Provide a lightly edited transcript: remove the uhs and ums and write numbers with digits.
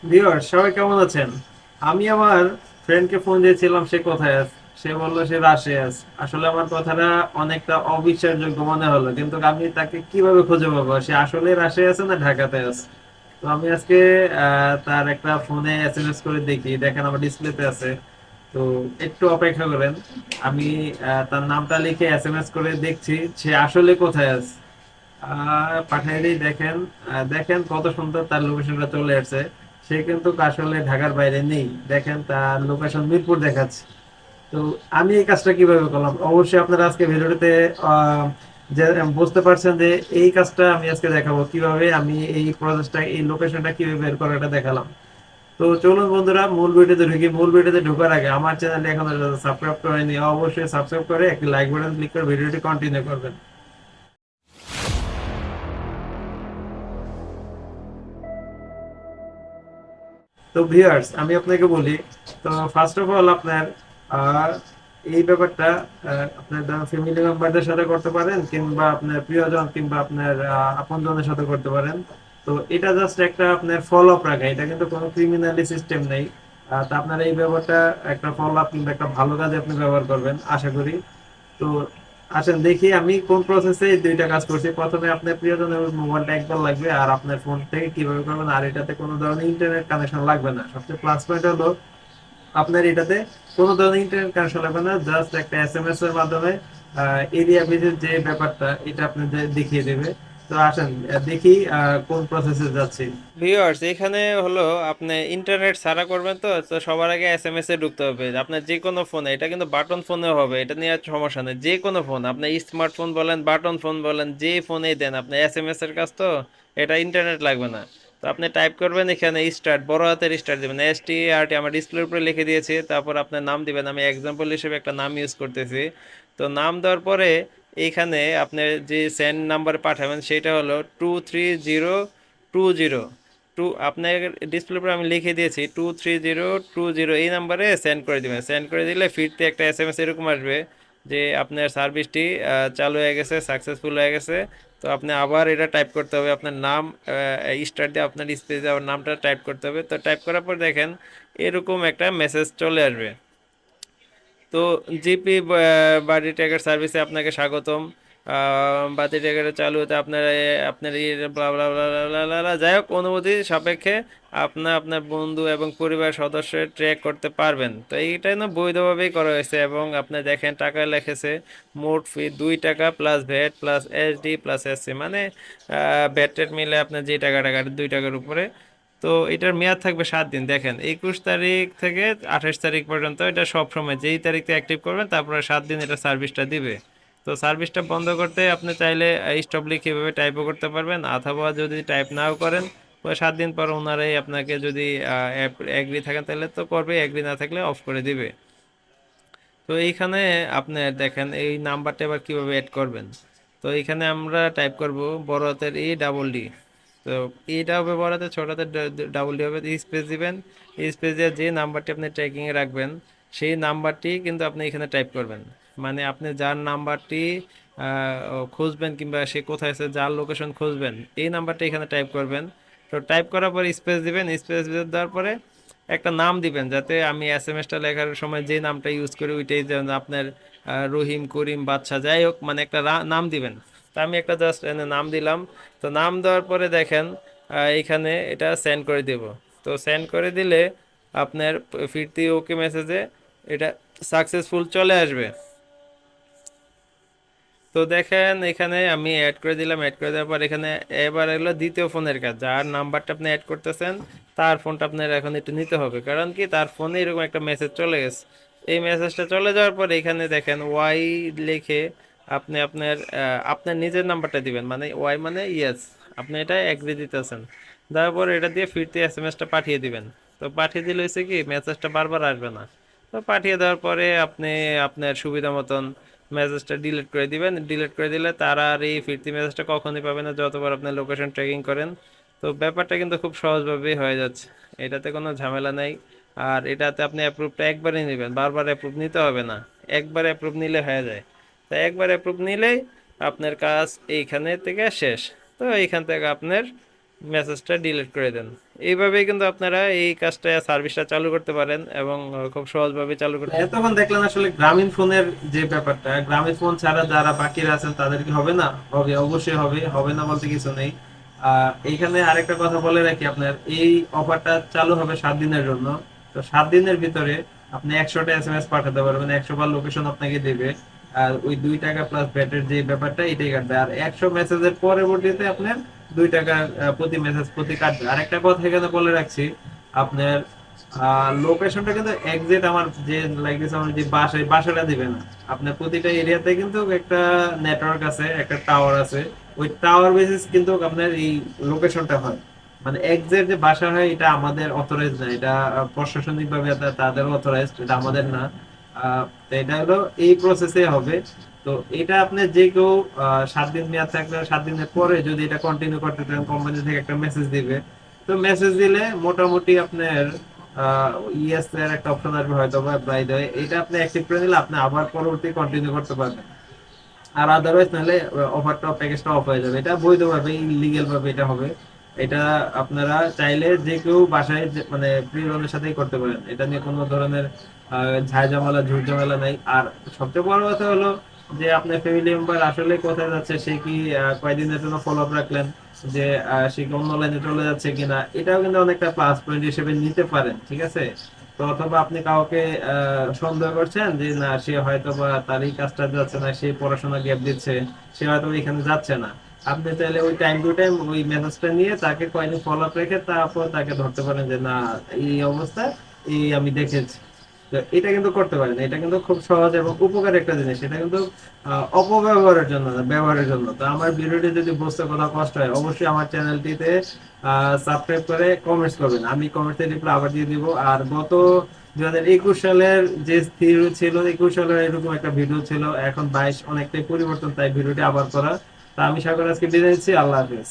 Viewer সবাই কেমন আছেন? আমি আমার ফ্রেন্ডকে ফোন দিয়েছিলাম, সে কোথায় আছে। সে বললো সে রাশিয়ায় আছে। আসলে আমার কথাটা অনেকটা অবিশ্বাসযোগ্য মনে হলো, কিন্তু আমি তাকে কিভাবে খুঁজে পাবো, সে আসলে রাশিয়ায় আছে না ঢাকাতে আছে। তো আমি আজকে তার একটা ফোনে এসএমএস করে দেখি, দেখেন আমার ডিসপ্লেতে আছে। তো একটু অপেক্ষা করেন, আমি তার নামটা লিখে এসএমএস করে দেখছি সে আসলে কোথায় আছে। পাঠিয়ে দিই, দেখেন। দেখেন কত সুন্দর তার লোকেশনটা চলে আসছে। সে কিন্তু আসলে ঢাকার বাইরে নেই, দেখেন তার লোকেশন মিরপুর দেখাচ্ছে। তো আমি এই কাজটা কিভাবে করলাম, অবশ্যই আপনারা আজকে ভিডিওতে যে বুঝতে পারছেন যে এই কাজটা আমি আজকে দেখাবো কিভাবে আমি এই প্রসেসটা, এই লোকেশনটা কিভাবে বের করাটা দেখালাম। তো চলুন বন্ধুরা, মূল ভিডিওতে ঢুকি। মূল ভিডিওতে ঢোকার আগে আমার চ্যানেলে এখনো যারা সাবস্ক্রাইব করেনি, অবশ্যই সাবস্ক্রাইব করে একটি লাইক বাটন ক্লিক করে ভিডিওটি কন্টিনিউ করবেন। তো ভিউয়ার্স আমি আপনাকে বলি, তো ফার্স্ট অফ অল আপনার আহ, এই ব্যাপারটা আপনার ফ্যামিলি মেম্বারদের সাথে করতে পারেন, কিংবা আপনার প্রিয়জন কিংবা আপনার আপনজনের সাথে করতে পারেন। তো এটা জাস্ট একটা আপনার ফলো আপ রাখা, এটা কিন্তু কোনো ক্রিমিনালি সিস্টেম নেই। তা আপনার এই ব্যাপারটা একটা ফলো আপ কিংবা একটা ভালো কাজে আপনি ব্যবহার করবেন আশা করি। তো আসেন দেখি আমি কোন প্রসেসে এই দুইটা কাজ করছি। প্রথমে আপনার প্রিয়জনের মোবাইলটা একবার লাগবে, আর আপনার ফোন থেকে কিভাবে করবেন, আর এটাতে কোনো ধরনের ইন্টারনেট কানেকশন লাগবে না। সবচেয়ে প্লাস পয়েন্ট হলো আপনার এটাতে কোনো ধরনের ইন্টারনেট কানেকশন লাগবে না, জাস্ট একটা এসএমএস এর মাধ্যমে এরিয়া ভিজিট যে ব্যাপারটা এটা আপনাদের দেখিয়ে দেবে। তো আসেন দেখি কোন প্রসেসে যাচ্ছি। ভিউয়ার্স এখানে হলো আপনি ইন্টারনেট ছাড়া করবেন, তো তো সবার আগে এসএমএস এ ঢুকতে হবে আপনার যে কোনো ফোনে। এটা কিন্তু বাটন ফোনেও হবে, এটা নিয়ে আর সমস্যা নেই। যে কোনো ফোন, আপনি স্মার্টফোন বলেন, বাটন ফোন বলেন, যে ফোনেই দেন আপনি এসএমএস এর কাজ, তো এটা ইন্টারনেট লাগবে না। তো আপনি টাইপ করবেন এখানে স্টার্ট, বড় হাতের স্টার্ট দিবেন, START, আমার ডিসপ্লের উপরে লিখে দিয়েছি। তারপর আপনার নাম দিবেন, আমি এক্সাম্পল হিসেবে একটা নাম ইউজ করতেছি। তো নাম দেওয়ার পরে এইখানে আপনি যে সেন্ড নাম্বার পাঠাবেন সেটা হলো 23020। আপনার ডিসপ্লে উপরে আমি লিখে দিয়েছি 23020, এই নাম্বারে সেন্ড করে দিবেন। সেন্ড করে দিলে ফিরতে একটা SMS এরকম আসবে যে আপনার সার্ভিসটি চালু হয়ে গেছে, সাকসেসফুল হয়ে গেছে। তো আপনি আবার এটা টাইপ করতে হবে, আপনার নাম স্টার্ট দিয়ে আপনার স্পেসে আবার নামটা টাইপ করতে হবে। তো টাইপ করার পর দেখেন এরকম একটা মেসেজ চলে আসবে। তো জিপি বাড়ি ট্র্যাকার সার্ভিসে আপনাকে স্বাগতম। বাতি ট্র্যাকারে চালু হতে আপনার আপনার blah blah blah blah blah blah blah, যাই হোক অনুমতি সাপেক্ষে আপনার আপনার বন্ধু এবং পরিবার সদস্যের ট্র্যাক করতে পারবেন। তো এইটাই না বৈধভাবেই করা হয়েছে, এবং আপনি দেখেন টাকা লেখেছে মোট ফি 2 টাকা plus VAT plus SD plus SC, মানে ভ্যাট টেট মিলে আপনার যে টাকাটা কাটে 2 টাকার উপরে। তো এটার মেয়াদ থাকবে 7 দিন। দেখেন 21 তারিখ থেকে 28 তারিখ পর্যন্ত, এটা সব সময় যেই তারিখে অ্যাক্টিভ করবেন তারপরে 7 দিন এটা সার্ভিসটা দিবে। তো সার্ভিসটা বন্ধ করতে আপনি চাইলে স্টপ লিখে এভাবে টাইপও করতে পারবেন, অথবা যদি টাইপ নাও করেন তো 7 দিন পর ওনারাই আপনাকে যদি এগ্রি থাকেন তাহলে তো করবে, এগ্রি না থাকলে অফ করে দিবে। তো এইখানে আপনি দেখেন এই নাম্বারটা এবার কিভাবে অ্যাড করবেন। তো এইখানে আমরা টাইপ করব বড় হাতের E, তো এটা হবে বড় হাতের, ছোট হাতের ডাবল ডি হবে, স্পেস দিবেন। স্পেস দিয়ে যে নাম্বারটি আপনি ট্র্যাকিংয়ে রাখবেন সেই নাম্বারটি কিন্তু আপনি এখানে টাইপ করবেন। মানে আপনি যার নাম্বারটি খুঁজবেন কিংবা সে কোথায় আছে, যার লোকেশন খুঁজবেন, এই নাম্বারটা এখানে টাইপ করবেন। তো টাইপ করার পর স্পেস দিবেন। স্পেস দেওয়ার পরে একটা নাম দিবেন, যাতে আমি SMS টা লেখার সময় যে নামটা ইউজ করি ওইটাই যেন আপনার রহিম, করিম, বাদশা, যাই হোক মানে একটা নাম দিবেন। তা আমি একটা জাস্ট নাম দিলাম। তো নাম দেওয়ার পরে দেখেন এইখানে এটা সেন্ড করে দেব। তো সেন্ড করে দিলে আপনার ফিরতি ওকে মেসেজে এটা সাকসেসফুল চলে আসবে। তো দেখেন এখানে আমি অ্যাড করে দিলাম। অ্যাড করে দেওয়ার পর এখানে এবার এলো দ্বিতীয় ফোনের কাজ, যার নাম্বারটা আপনি অ্যাড করতেছেন তার ফোনটা আপনার এখন একটু নিতে হবে, কারণ কি তার ফোনে এরকম একটা মেসেজ চলে গেছে। এই মেসেজটা চলে যাওয়ার পর এখানে দেখেন ওয়াই লিখে আপনি আপনার আপনার নিজের নাম্বারটা দিবেন, মানে ওয়াই মানে ইয়েস, আপনি এটা এগ্রি দিতেছেন। দেওয়ার পর এটা দিয়ে ফিরতি SMS টা পাঠিয়ে দিবেন। তো পাঠিয়ে দিলে হয়েছে কি মেসেজটা বারবার আসবে না। তো পাঠিয়ে দেওয়ার পরে আপনি আপনার সুবিধা মতন মেসেজটা ডিলিট করে দিবেন। ডিলিট করে দিলে তারা আর এই ফিরতি মেসেজটা কখনই পাবে না, যতবার আপনি লোকেশন ট্র্যাকিং করেন। তো ব্যাপারটা কিন্তু খুব সহজভাবেই হয়ে যাচ্ছে, এটাতে কোনো ঝামেলা নাই। আর এটাতে আপনি অ্যাপ্রুভটা একবারই নেবেন, বারবার অ্যাপ্রুভ নিতে হবে না। একবার অ্যাপ্রুভ নিলে হয়ে যায়। তাই একবার অ্যাপ্রুভ নিলেই আপনার কাজ এইখানে থেকে শেষ। তো এইখান থেকে আপনার মেসেজটা ডিলিট করে দেন। এইভাবেই কিন্তু আপনারা এই কাজটা সার্ভিসটা চালু করতে পারেন এবং খুব সহজভাবে চালু করতে। এতক্ষণ দেখলেন আসলে গ্রামীণ ফোনের যে ব্যাপারটা, গ্রামীণ ফোন ছাড়া যারা বাকিরা আছেন তাদের কি হবে না? হবে, অবশ্যই হবে, হবে না বলতে কিছু নেই। এইখানে আরেকটা কথা বলে রাখি, আপনার এই অফারটা চালু হবে 7 দিনের জন্য। তো 7 দিনের ভিতরে আপনি 100টা এসএমএস পাঠাতে পারবেন, 100 বার লোকেশন আপনাকে দেবে। আর ওই 2 টাকা প্লাস ভ্যাটের যে ব্যাপারটা এটাই কাটবে। আর 100 মেসেজের পরবর্তীতে আপনার 2 টাকা প্রতি মেসেজ প্রতি কাটবে। আর একটা কথা এখানে বলে রাখছি, আপনার লোকেশনটা কিন্তু এক্সাক্ট আমার যে লাগতেছে, আমার যে বাসাটা দিবে না। আপনার প্রতিটা এরিয়াতে কিন্তু একটা নেটওয়ার্ক আছে, একটা টাওয়ার আছে, ওই টাওয়ার বেসিস কিন্তু আপনার এই লোকেশনটা হয়। মানে এক্সাক্ট যে বাসা হয় এটা আমাদের অথরাইজ না, এটা প্রশাসনিক ভাবে তাদের অথরাইজ, এটা আমাদের না। তো এটা হলো এই প্রসেসে হবে। তো এটা আপনি যে কেউ 7 দিন মেয়াদ থাকলে 7 দিনের পরে যদি এটা কন্টিনিউ করতে চান, কোম্পানি থেকে একটা মেসেজ দিবে। তো মেসেজ দিলে মোটামুটি আপনার ইয়েস এর একটা অপশন আসবে হয়তো বা বাই দ্য ওয়ে, এটা আপনি অ্যাক্টিভ করে দিলে আপনি আবার পরবর্তী কন্টিনিউ করতে পারবেন। আর আদারওয়াইজ নাহলে অফারটা প্যাকেজটা অফ হয়ে যাবে। এটা বৈধভাবে ইলিগ্যাল ভাবে এটা হবে। এটা আপনারা চাইলে যে কেউ বাসায় মানে প্রিয়জনের সাথেই করতে পারেন, এটা নিয়ে কোনো ধরনের ঝাই ঝামেলা ঝুট ঝামেলা নাই। আর সবচেয়ে বড় কথা হলো যে আপনার ফ্যামিলি মেম্বার আসলে কোথায় যাচ্ছে, সে কি কয়দিনের জন্য ফলো আপ রাখলেন, যে সে কি অন্য লাইনে চলে যাচ্ছে কিনা, এটাও কিন্তু অনেকটা প্লাস পয়েন্ট হিসেবে নিতে পারেন, ঠিক আছে? তো অথবা আপনি কাউকে সন্দেহ করছেন যে না সে হয়তো বা তার এই কাজটা যাচ্ছে না, সে পড়াশোনা গ্যাপ দিচ্ছে, সে হয়তো এখানে যাচ্ছে না, আপনি চাইলে ওই টাইম টু টাইম ওই মেসেজটা নিয়ে তাকে কয়েকদিন ফলো আপ রেখে তারপর তাকে ধরতে পারেন যে না এই অবস্থা, এই আমি দেখেছি। তো এটা কিন্তু করতে পারেন, এটা কিন্তু খুব সহজ এবং উপকার একটা জিনিস। এটা কিন্তু অপব্যবহারের জন্য না, ব্যবহারের জন্য। তো আমার ভিডিওটি যদি বুঝতে কোনো কষ্ট হয় অবশ্যই আমার চ্যানেলটিতে সাবস্ক্রাইব করে কমেন্টস করবেন, আমি কমেন্টসে রিপ্লাই আবার দিয়ে দিব। আর গত 2021 সালের যে স্থির ছিল, 21 সালের এরকম একটা ভিডিও ছিল, এখন 22 অনেকটাই পরিবর্তন, তাই ভিডিওটি আবার করা। তা আমি সাগর আজকে বিদায় নিচ্ছি, আল্লাহ হাফেজ।